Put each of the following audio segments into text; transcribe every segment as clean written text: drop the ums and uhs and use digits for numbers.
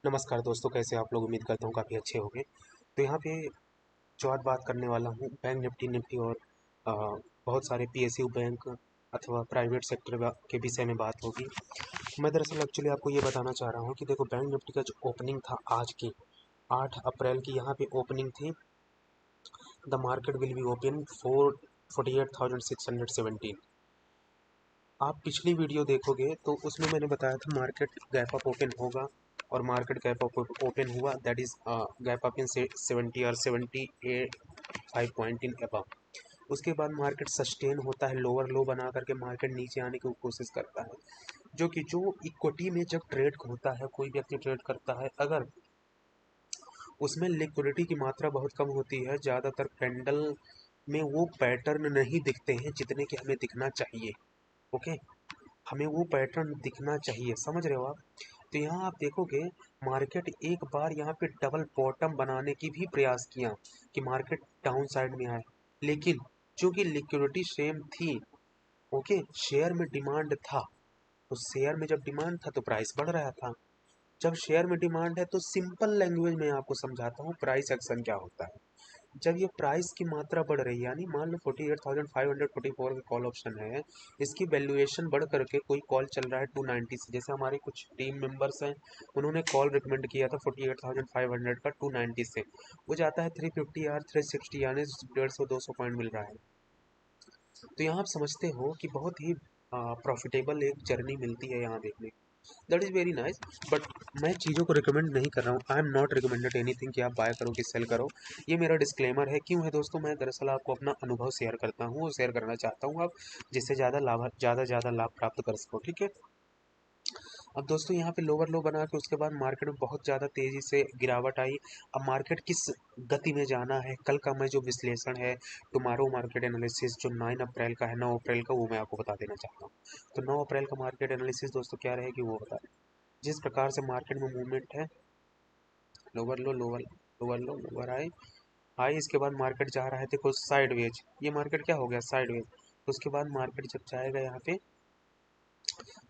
नमस्कार दोस्तों, कैसे आप लोग? उम्मीद करता हूँ काफ़ी अच्छे होंगे। तो यहाँ पे जो आज बात करने वाला हूँ बैंक निफ्टी और अ, बहुत सारे पीएसयू बैंक अथवा प्राइवेट सेक्टर के विषय में बात होगी। मैं दरअसल एक्चुअली आपको ये बताना चाह रहा हूँ कि देखो, बैंक निफ्टी का जो ओपनिंग था आज की 8 अप्रैल की, यहाँ पे ओपनिंग थी। The market will be open 48,617। आप पिछली वीडियो देखोगे तो उसमें मैंने बताया था मार्केट गैप अप ओपन होगा, और मार्केट गैप अप ओपन हुआ, that is gap up in 70 और 75 पॉइंट इन अबव। उसके बाद मार्केट सस्टेन होता है, लोअर लो बना करके मार्केट नीचे आने की कोशिश करता है। जो इक्विटी में जब ट्रेड होता है, कोई व्यक्ति ट्रेड करता है, अगर उसमें लिक्विडिटी की मात्रा बहुत कम होती है, ज़्यादातर कैंडल में वो पैटर्न नहीं दिखते हैं जितने कि हमें दिखना चाहिए। ओके, हमें वो पैटर्न दिखना चाहिए, समझ रहे हो आप? तो यहाँ आप देखोगे मार्केट एक बार यहाँ पे डबल बॉटम बनाने की भी प्रयास किया कि मार्केट डाउन साइड में आए, लेकिन चूंकि लिक्विडिटी सेम थी, ओके, शेयर में डिमांड था, तो शेयर में जब डिमांड था तो प्राइस बढ़ रहा था। जब शेयर में डिमांड है तो सिंपल लैंग्वेज में आपको समझाता हूँ प्राइस एक्शन क्या होता है। जब ये प्राइस की मात्रा बढ़ रही है, यानी मान लो 48,544 का कॉल ऑप्शन है, इसकी वैल्यूएशन बढ़ करके कोई कॉल चल रहा है 290 से, जैसे हमारे कुछ टीम मेंबर्स हैं, उन्होंने कॉल रिकमेंड किया था 48,500 का 290 से, वो जाता है 350 और 360, यानी 150-200 पॉइंट मिल रहा है। तो यहाँ आप समझते हो कि बहुत ही प्रॉफिटेबल एक जर्नी मिलती है यहाँ देखने। That is very nice. But मैं चीज़ों को रिकमेंड नहीं कर रहा हूँ, I am not recommended anything कि आप बाय करो कि सेल करो। ये मेरा डिस्क्लेमर है। क्यों है दोस्तों? मैं दरअसल आपको अपना अनुभव शेयर करता हूँ और शेयर करना चाहता हूँ आप, जिससे ज़्यादा लाभ प्राप्त कर सको, ठीक है। अब दोस्तों यहाँ पे लोअर लो बना के उसके बाद मार्केट में बहुत ज़्यादा तेज़ी से गिरावट आई। अब मार्केट किस गति में जाना है, कल का मैं जो विश्लेषण है, टुमारो मार्केट एनालिसिस जो 9 अप्रैल का है, 9 अप्रैल का, वो मैं आपको बता देना चाहता हूँ। तो 9 अप्रैल का मार्केट एनालिसिस दोस्तों क्या रहेगी वो बता दें। जिस प्रकार से मार्केट में मूवमेंट है, लोअर लो, लोअर लोअर लो, लोअर हाई, हाई, इसके बाद मार्केट जा रहा है, देखो साइडवेज, ये मार्केट क्या हो गया, साइडवेज। तो उसके बाद मार्केट जब जाएगा यहाँ पे,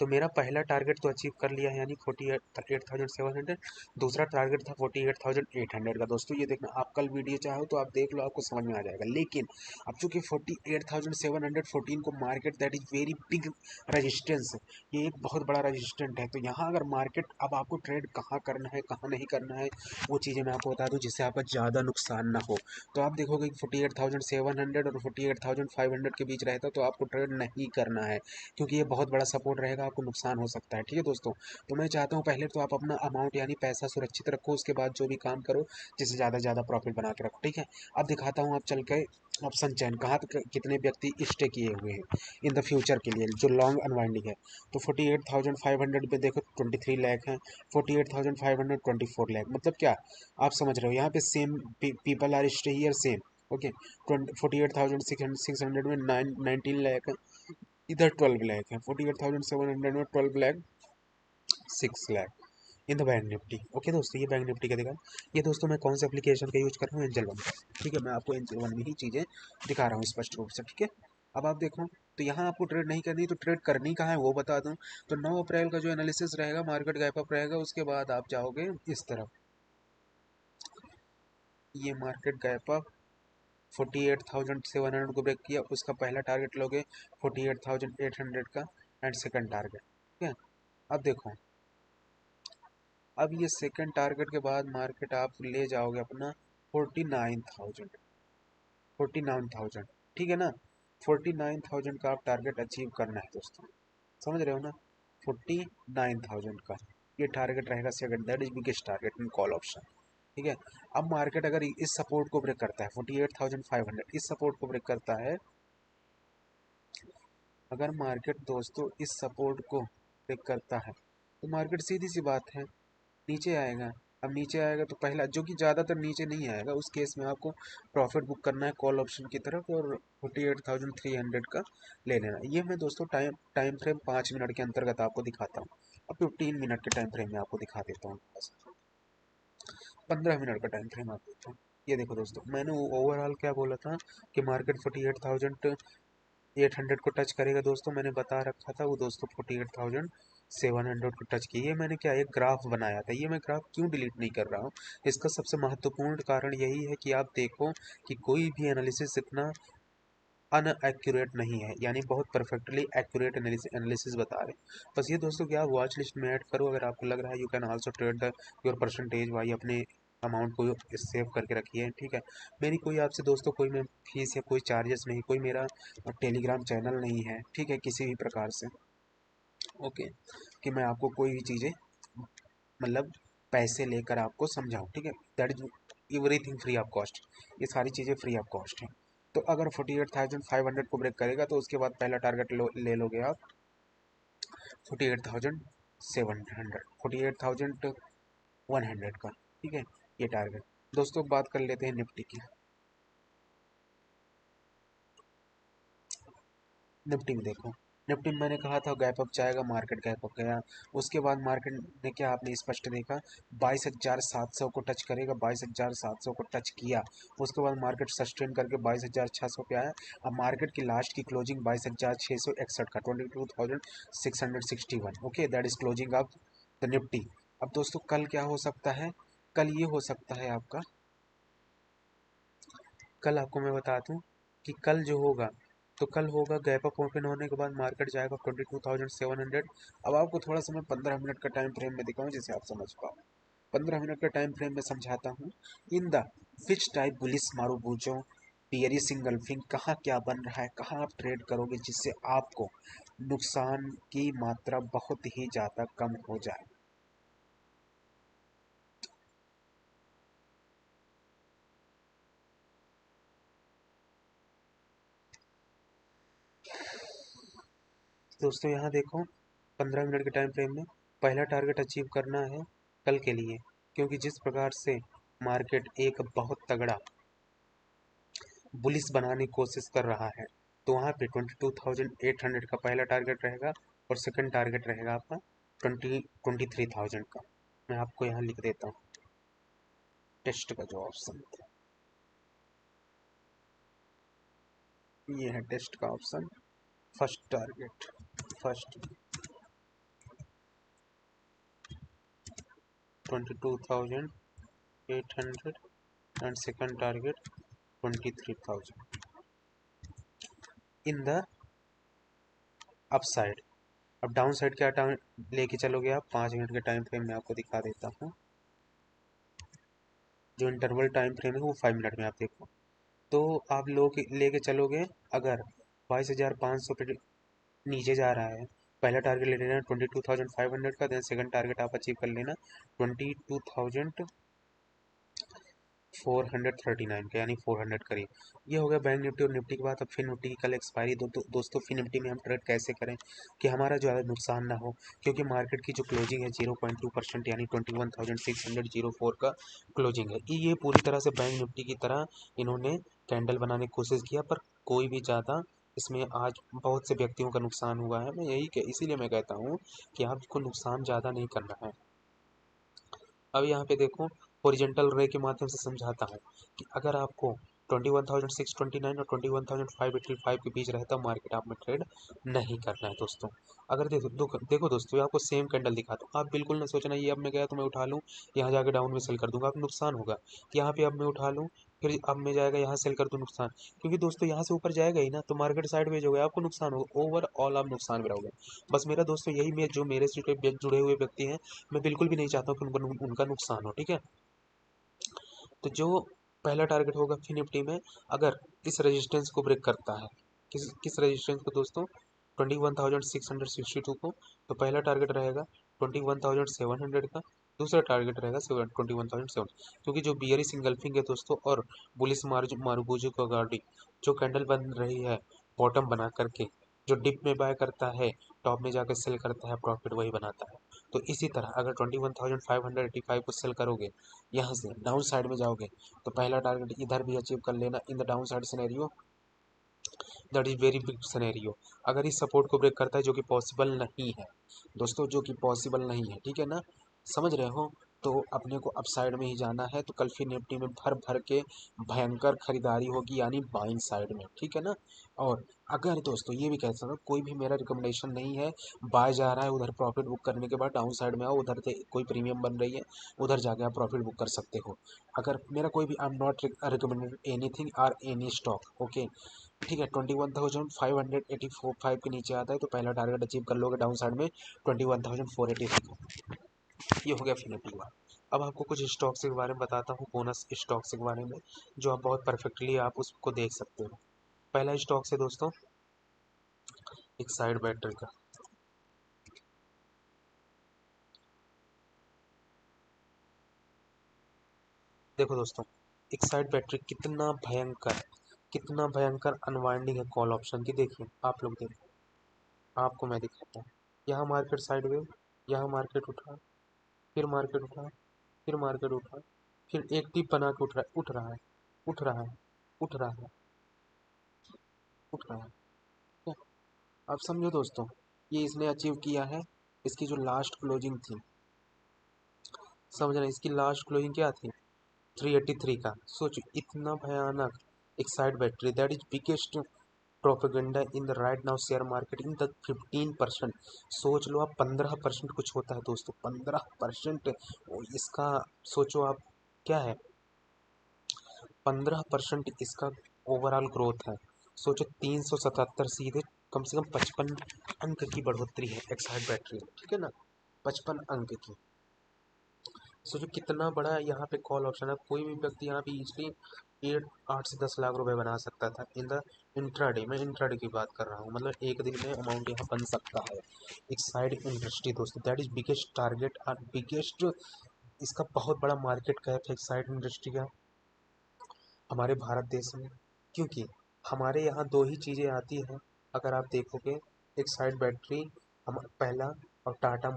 तो मेरा पहला टारगेट तो अचीव कर लिया है, यानी 48,700। दूसरा टारगेट था 48,800 का। दोस्तों ये देखना, आप कल वीडियो चाहो तो आप देख लो, आपको समझ में आ जाएगा। लेकिन अब चूंकि 48,714 को market, that is very big resistance, ये एक बहुत बड़ा रजिस्टेंट है। तो यहाँ अगर मार्केट, अब आपको ट्रेड कहाँ करना है कहाँ नहीं करना है, वो चीज़ें मैं आपको बता दूँ जिससे आपका ज़्यादा नुकसान ना हो। तो आप देखोगे 48,700 और 48,500 के बीच रहता तो आपको ट्रेड नहीं करना है, क्योंकि ये बहुत बड़ा सपोर्ट रहेगा, आपको नुकसान हो सकता है, ठीक है दोस्तों। तो मैं चाहता हूँ पहले तो आप अपना अमाउंट यानी पैसा सुरक्षित रखो, उसके बाद जो भी काम करो जिससे ज़्यादा से ज़्यादा प्रॉफिट बना के रखो, ठीक है। अब दिखाता हूँ आप चल के ऑप्शन चैन कहाँ तक कितने व्यक्ति स्टे किए हुए हैं इन द फ्यूचर के लिए, जो लॉन्ग अनवाइंडिंग है। तो 48,500 पे देखो 23 लाख है, 48,500 24 लाख, मतलब क्या आप समझ रहे हो? यहाँ पे same people are stay here same, okay. 48,600 में 19 लाख है, इधर 12 लाख है, 48,700 में 12 lakh, 6 lakh in the bank Nifty. Okay दोस्तों, ये बैंक निफ्टी का दिखा। ये दोस्तों मैं कौन सा एप्लीकेशन का यूज कर रहा हूँ, एंजल वन का, ठीक है। मैं आपको एंजल वन में ही चीज़ें दिखा रहा हूँ स्पष्ट रूप से, ठीक है। अब आप देखो, तो यहाँ आपको ट्रेड नहीं करनी, तो ट्रेड करनी कहाँ है वो बता दूँ। तो 9 अप्रैल का जो एनालिसिस रहेगा, मार्केट गैप अप रहेगा, उसके बाद आप जाओगे इस तरफ, ये मार्केट गैप अप 48,700 को ब्रेक किया, उसका पहला टारगेट लोगे 48,800 का, एंड सेकंड टारगेट, ठीक है। अब देखो, अब ये सेकंड टारगेट के बाद मार्केट आप ले जाओगे अपना 49,000, 49,000, ठीक है ना। 49,000 का आप टारगेट अचीव करना है दोस्तों, समझ रहे हो ना। 49,000 का ये टारगेट रहेगा second, that is biggest target in call option, ठीक है। अब मार्केट अगर इस सपोर्ट को ब्रेक करता है 48,500, इस सपोर्ट को ब्रेक करता है, अगर मार्केट दोस्तों इस सपोर्ट को ब्रेक करता है, तो मार्केट सीधी सी बात है नीचे आएगा। अब नीचे आएगा तो पहला, जो कि ज़्यादातर नीचे नहीं आएगा, उस केस में आपको प्रॉफिट बुक करना है कॉल ऑप्शन की तरफ, और 48,300 का ले लेना। ये मैं दोस्तों टाइम फ्रेम 5 मिनट के अंतर्गत आपको दिखाता हूँ। अब 15 मिनट के टाइम फ्रेम में आपको दिखा देता हूँ, 15 मिनट का टाइम फ्रेम आप देता हूँ। ये देखो दोस्तों, मैंने ओवरऑल क्या बोला था कि मार्केट 48,800 को टच करेगा। दोस्तों मैंने बता रखा था वो दोस्तों 48,000 700 को टच किया। ये मैंने क्या एक ग्राफ बनाया था, ये मैं ग्राफ क्यों डिलीट नहीं कर रहा हूँ, इसका सबसे महत्वपूर्ण कारण यही है कि आप देखो कि कोई भी एनालिसिस इतना अनएक्यूरेट नहीं है, यानी बहुत परफेक्टली एक्यूरेट एनालिसिस बता रहे हैं। बस ये दोस्तों क्या वॉच लिस्ट में ऐड करो, अगर आपको लग रहा है you can also trade the your percentage why, अपने अमाउंट को सेव करके रखिए, ठीक है। मेरी कोई आपसे दोस्तों कोई मैं फीस या कोई चार्जेस नहीं, कोई मेरा टेलीग्राम चैनल नहीं है, ठीक है, किसी भी प्रकार से, ओके, कि मैं आपको कोई भी चीज़ें मतलब पैसे लेकर आपको समझाऊं, ठीक है। That is everything free of cost, ये सारी चीज़ें फ्री ऑफ कॉस्ट हैं। तो अगर 48,500 को ब्रेक करेगा तो उसके बाद पहला टारगेट ले लोगे आप 48,700, 48,100 का, ठीक है, ये टारगेट। दोस्तों बात कर लेते हैं निफ्टी की। निफ्टी में देखो, निफ्टी में मैंने कहा था गैप अप जाएगा, मार्केट गैप अप गया, उसके बाद मार्केट ने क्या आपने स्पष्ट देखा 22,700 को टच करेगा, 22,700 को टच किया, उसके बाद मार्केट सस्टेन करके 22,600 पे आया। अब मार्केट की लास्ट की क्लोजिंग 22,661 का, 22,661, okay, that is closing of the Nifty. अब दोस्तों कल क्या हो सकता है, कल ये हो सकता है आपका, कल आपको मैं बता दूं कि कल जो होगा, तो कल होगा गैप अप ओपन होने के बाद मार्केट जाएगा 22,700। अब आपको थोड़ा सा मैं 15 मिनट का टाइम फ्रेम में दिखाऊं जिसे आप समझ पाओ। 15 मिनट का टाइम फ्रेम में समझाता हूँ। इन द विच टाइप बुलिस मारूबूजो पियरी सिंगल्फिंग, कहाँ क्या बन रहा है, कहाँ आप ट्रेड करोगे जिससे आपको नुकसान की मात्रा बहुत ही ज़्यादा कम हो जाए। दोस्तों यहाँ देखो 15 मिनट के टाइम फ्रेम में पहला टारगेट अचीव करना है कल के लिए, क्योंकि जिस प्रकार से मार्केट एक बहुत तगड़ा बुलिस बनाने की कोशिश कर रहा है, तो वहाँ पे 22,800 का पहला टारगेट रहेगा और सेकंड टारगेट रहेगा आपका 23,000 का। मैं आपको यहाँ लिख देता हूँ टेस्ट का जो ऑप्शन, ये है टेस्ट का option. First target, first 22,800 and second target 23,000 in the upside. अब डाउन साइड क्या टाइम लेके चलोगे आप, 5 मिनट के टाइम फ्रेम में आपको दिखा देता हूँ। जो इंटरवल टाइम फ्रेम है वो 5 मिनट में आप देखो, तो आप लोग लेके चलोगे, अगर 22,500 पे नीचे जा रहा है, पहला टारगेट ले लेना 22,500 का, देन सेकंड टारगेट आप अचीव कर लेना 22,439 का, यानी 400 करीब। ये हो गया बैंक निफ्टी और निफ्टी के बाद। अब फिर निफ्टी की कल एक्सपायरी, दोस्तों फिर निफ्टी में हम ट्रेड कैसे करें कि हमारा ज़्यादा नुकसान ना हो, क्योंकि मार्केट की जो क्लोजिंग है 0.2% यानी 21,604 का क्लोजिंग है। ये पूरी तरह से बैंक निफ्टी की तरह इन्होंने कैंडल बनाने की कोशिश किया, पर कोई भी ज़्यादा इसमें आज बहुत से व्यक्तियों का नुकसान हुआ है। मैं इसीलिए मैं कहता हूँ कि आपको नुकसान ज़्यादा नहीं करना है। अब यहाँ पे देखो ओरिजेंटल रे के माध्यम से समझाता हूँ कि अगर आपको 21,629 और 21,585 के बीच रहता मार्केट, आप में ट्रेड नहीं करना है दोस्तों। अगर देखो दोस्तों, ये आपको सेम कैंडल दिखाता हूँ, आप बिल्कुल ना सोचना ये अब मैं गया तो मैं उठा लूँ यहाँ जाके डाउन में सेल कर दूंगा, आप नुकसान होगा। यहाँ पे अब मैं उठा लूँ फिर अब मैं जाएगा यहाँ सेल कर दूँ, नुकसान, क्योंकि दोस्तों यहाँ से ऊपर जाएगा ही ना, तो मार्केट साइडवेज हो गया, आपको नुकसान होगा, ओवरऑल आप नुकसान में रहोगे। बस मेरा दोस्तों यही, मैं जो मेरे से जुड़े हुए व्यक्ति हैं, मैं बिल्कुल भी नहीं चाहता हूँ कि उनका नुकसान हो, ठीक है। तो जो पहला टारगेट होगा फिर निफ्टी में, अगर इस रेजिस्टेंस को ब्रेक करता है, किस रेजिस्टेंस को दोस्तों, 21,662 को, तो पहला टारगेट रहेगा 21,700 का, दूसरा टारगेट रहेगा 21,700, क्योंकि जो बियरिश इंगल्फिंग है दोस्तों और बुलिस मारूबुजू का गाड़ी जो कैंडल बन रही है बॉटम बना करके, जो डिप में बाय करता है टॉप में जाकर सेल करता है, प्रॉफिट वही बनाता है। तो इसी तरह अगर 21,585 को सेल करोगे, यहाँ से डाउन साइड में जाओगे, तो पहला टारगेट इधर भी अचीव कर लेना in the down side scenario, that is very big scenario. अगर इस सपोर्ट को ब्रेक करता है, जो कि पॉसिबल नहीं है दोस्तों, जो कि पॉसिबल नहीं है, ठीक है ना, समझ रहे हो, तो अपने को अपसाइड में ही जाना है। तो कल फिर निफ्टी में भर भर के भयंकर खरीदारी होगी, यानी बाइंग साइड में, ठीक है ना। और अगर दोस्तों ये भी कह सकते हो, कोई भी मेरा रिकमेंडेशन नहीं है, बाय जा रहा है उधर प्रॉफिट बुक करने के बाद डाउन साइड में आओ, उधर से कोई प्रीमियम बन रही है उधर जाके आप प्रॉफिट बुक कर सकते हो। अगर मेरा कोई भी, I am not recommended anything और एनी स्टॉक, ओके, ठीक है। 21,584 के नीचे आता है तो पहला टारगेट अचीव कर लोगे डाउन साइड में 21,483 का। ये हो गया फिनिटी का। अब आपको कुछ स्टॉक्स के बारे में बताता हूँ, बोनस स्टॉक्स के बारे में, जो आप बहुत परफेक्टली आप उसको देख सकते हो। पहला स्टॉक है दोस्तों एक्साइड बैटरी का। देखो दोस्तों, एक्साइड बैटरी कितना भयंकर अनवाइंडिंग है कॉल ऑप्शन की। देखिए आप लोग देखो, आपको मैं दिखाता हूँ। यहाँ मार्केट साइडवेज, यहाँ मार्केट उठा, फिर मार्केट उठा, फिर मार्केट उठा, फिर एक टिप बना के उठ रहा है, उठ रहा है, उठ रहा है, उठ रहा है। क्या आप समझो दोस्तों, ये इसने अचीव किया है। इसकी जो लास्ट क्लोजिंग थी, समझ रहे हैं, इसकी लास्ट क्लोजिंग क्या थी, 383 का। सोचो इतना भयानक Exide battery, that is biggest propaganda in the right now share market in the 15%। सोच लो आप, 15% कुछ होता है दोस्तों, 15% इसका। सोचो आप क्या है, 15% इसका ओवरऑल ग्रोथ है। सोचो 377, सीधे कम से कम 55 अंक की बढ़ोतरी है एक्साइड बैटरी, ठीक है ना, 55 अंक की। सोचो कितना बड़ा यहाँ पे कॉल ऑप्शन है। कोई भी व्यक्ति यहाँ पे इजली 8 से 10 लाख रुपए बना सकता था इन द इंट्राडे। मैं इंट्राडे की बात कर रहा हूँ, मतलब एक दिन में अमाउंट यहाँ बन सकता है। एक्साइड इंडस्ट्री दोस्तों, दैट इज बिगेस्ट टारगेट और बिगेस्ट, इसका बहुत बड़ा मार्केट कैप है एक्साइड इंडस्ट्री का हमारे भारत देश में। क्योंकि हमारे यहाँ दो ही चीज़ें आती हैं, अगर आप देखोगे, एक साइड बैटरी, हम पहला, और टाटा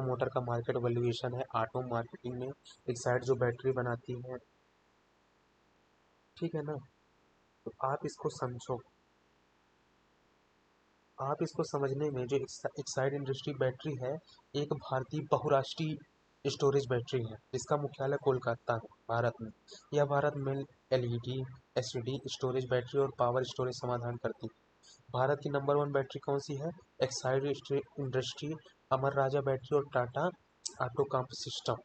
मोटर का मार्केट वैल्यूएशन है ऑटो मार्केटिंग में, एक साइड जो बैटरी बनाती है, ठीक है ना। तो आप इसको समझो, आप इसको समझने में, जो एक्साइड इंडस्ट्री बैटरी है, एक भारतीय बहुराष्ट्रीय स्टोरेज बैटरी है जिसका मुख्यालय कोलकाता है भारत में। यह भारत में एलईडी, एसडी स्टोरेज बैटरी और पावर स्टोरेज समाधान करती है। भारत की नंबर 1 बैटरी कौन सी है, एक्साइड इंडस्ट्री, अमर राजा बैटरी और टाटा ऑटो कंप सिस्टम।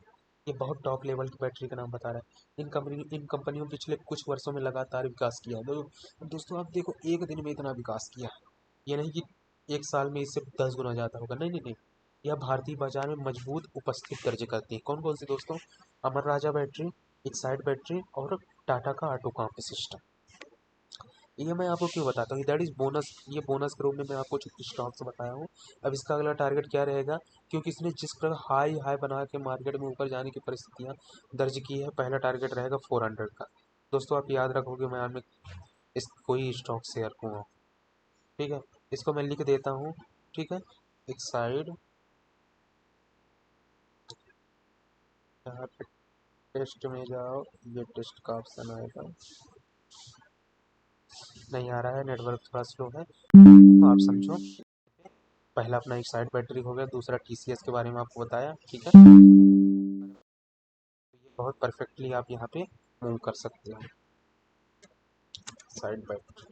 ये बहुत टॉप लेवल की बैटरी का नाम बता रहा है। इन कंपनियों ने पिछले कुछ वर्षों में लगातार विकास किया है। दोस्तों आप देखो, एक दिन में इतना विकास किया है, ये नहीं कि एक साल में इससे 10 गुना ज़्यादा होगा, नहीं नहीं नहीं। यह भारतीय बाजार में मजबूत उपस्थित दर्ज करती है। कौन कौन सी दोस्तों, अमर राजा बैटरी, एक्साइड बैटरी और टाटा का ऑटो कंप सिस्टम। ये मैं आपको क्यों बताता हूँ, दैट इज बोनस, ये बोनस के रूप में मैं आपको स्टॉक्स बताया हूँ। अब इसका अगला टारगेट क्या रहेगा, क्योंकि इसने जिस प्रकार हाई हाई बना के मार्केट में ऊपर जाने की परिस्थितियाँ दर्ज की है, पहला टारगेट रहेगा 400 का। दोस्तों आप याद रखोगे, मैं आपने इस कोई स्टॉक शेयर करूँगा, ठीक है, इसको मैं लिख देता हूँ, ठीक है। एक साइड, यहाँ पे टेस्ट में जाओ, ये टेस्ट का ऑप्शन आएगा, नहीं आ रहा है, नेटवर्क थोड़ा स्लो है, तो आप समझो। पहला अपना एक साइड बैटरी हो गया, दूसरा टीसीएस के बारे में आपको बताया, ठीक है। तो ये बहुत परफेक्टली आप यहाँ पे मूव कर सकते हो। साइड बैटरी,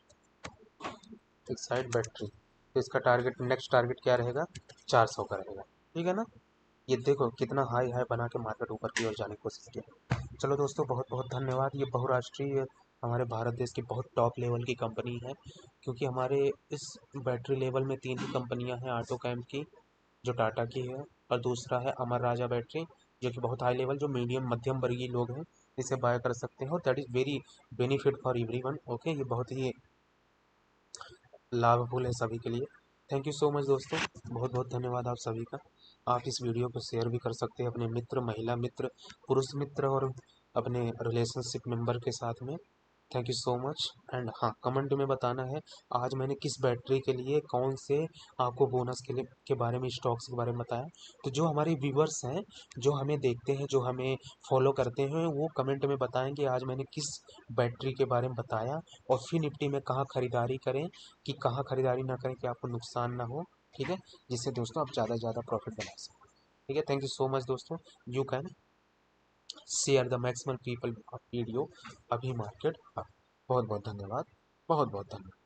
एक साइड बैटरी, तो इसका टारगेट, नेक्स्ट टारगेट क्या रहेगा, 400 का रहेगा, ठीक है ना। ये देखो कितना हाई हाई बना के मार्केट ऊपर की ओर जाने की कोशिश किया। चलो दोस्तों, बहुत बहुत धन्यवाद। ये बहुराष्ट्रीय, हमारे भारत देश की बहुत टॉप लेवल की कंपनी है, क्योंकि हमारे इस बैटरी लेवल में 3 ही कंपनियां हैं ऑटो कैम्प की, जो टाटा की है, और दूसरा है अमर राजा बैटरी, जो कि बहुत हाई लेवल, जो मीडियम मध्यम वर्गीय लोग हैं इसे बाय कर सकते हैं, और that is very benefit for everyone, okay. ये बहुत ही लाभफुल है सभी के लिए। थैंक यू सो मच दोस्तों, बहुत बहुत धन्यवाद आप सभी का। आप इस वीडियो को शेयर भी कर सकते हैं अपने मित्र, महिला मित्र, पुरुष मित्र और अपने रिलेशनशिप मेंबर के साथ में। Thank you so much. And हाँ, कमेंट में बताना है आज मैंने किस बैटरी के लिए कौन से आपको बोनस के बारे में, स्टॉक्स के बारे में बताया। तो जो हमारे व्यूवर्स हैं, जो हमें देखते हैं, जो हमें फॉलो करते हैं, वो कमेंट में बताएंगे आज मैंने किस बैटरी के बारे में बताया, और फिर निफ्टी में कहाँ खरीदारी करें, कि कहाँ खरीदारी ना करें कि आपको नुकसान ना हो, ठीक है, जिससे दोस्तों आप ज़्यादा से ज़्यादा प्रॉफिट बना सकें। ठीक है, थैंक यू सो मच दोस्तों। You can share the maximum people video अभी मार्केट। बहुत बहुत धन्यवाद, बहुत बहुत धन्यवाद।